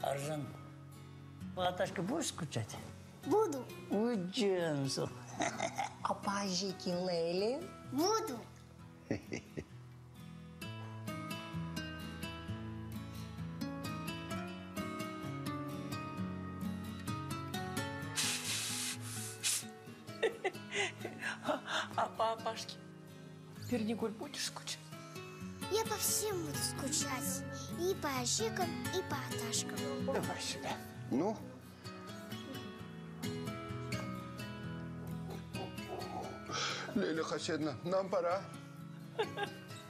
Аржан, по Аташке будешь скучать? Буду. Ой, Джемсу. А по Ажике Лейли? Буду. А по Апашке? Пернигуль, будешь скучать? Я по всем буду скучать. И по Ажикам, и по Аташкам. Давай сюда. Ну? Лейля Хасидовна, нам пора.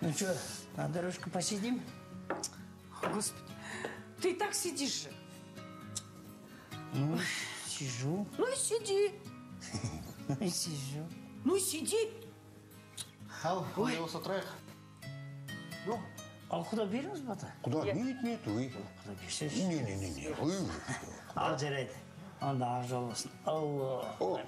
Ну что, на дорожку посидим? Господи, ты и так сидишь же. Ну, сижу. Ну и сиди. Ну и сижу. Ну и сиди. Ал, с утра. Ну? Ал куда береміз бата? Куда? Нет, вы. Куда берсеш? Не, вы. Ал жарайды. Онда ақ жол болсын. Алла. О.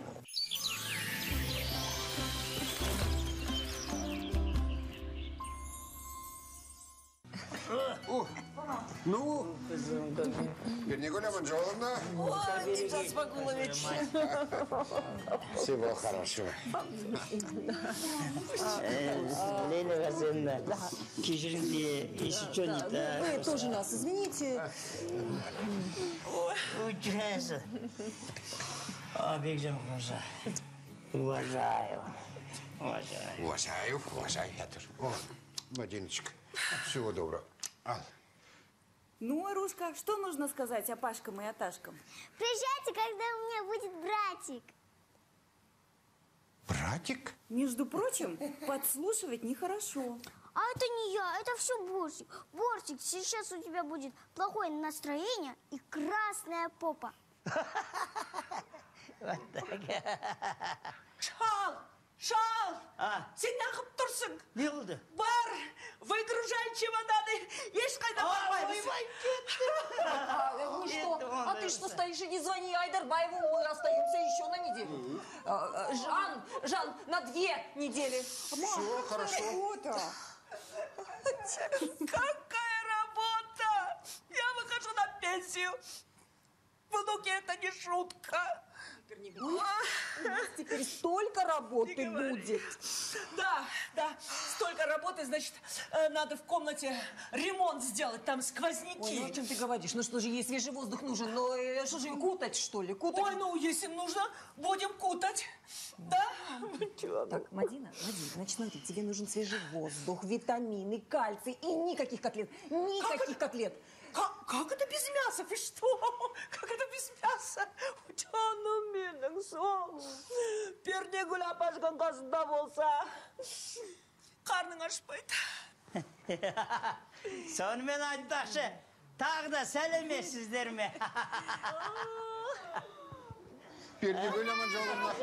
Ну, Пернигуль Аманжоловна. Ой, Димжан Смагулович. Всего хорошего. Лейля Хасидовна, кешіріңде, еще что не так? Вы тоже нас извините. Ой, Джемсу. А, Бекжан Мужа. Уважаю. Уважаю, я тоже. О, Мадиночка, всего доброго. Ал. Ну, Арушка, что нужно сказать Апашкам и Аташкам? Приезжайте, когда у меня будет братик. Братик? Между прочим, подслушивать нехорошо. А это не я, это все Бортик. Бортик, сейчас у тебя будет плохое настроение и красная попа. Шал! А? Сен неғып тұрсың? Не болды? Бар, выгружай чемоданы, ешқайда бармаймыз. Ну что? А ты что стоишь? Иди звони Айдарбаеву, мы остаемся еще на неделю. Жан, на 2 недели. Все хорошо. Какая работа! Я выхожу на пенсию. Внуки, это не шутка. У нас теперь столько работы будет. Да, столько работы, значит, надо в комнате ремонт сделать, там сквозняки. Ой, ну о чем ты говоришь? Ну что же, ей свежий воздух нужен. Ну что же, кутать, что ли? Кутать? Ой, ну, если нужно, будем кутать. Да? Так, Мадина, значит, смотри, тебе нужен свежий воздух, витамины, кальций и никаких котлет. Никаких котлет. Как это без мяса? Вы что? Как это без мяса? Canım benim soğuk. Пернигуль Апашкаң қасында болса, қарның ашпайды. Сонымен айтпақшы, тағы да сәлемесіздер ме? Пернигуль Аманжоловна.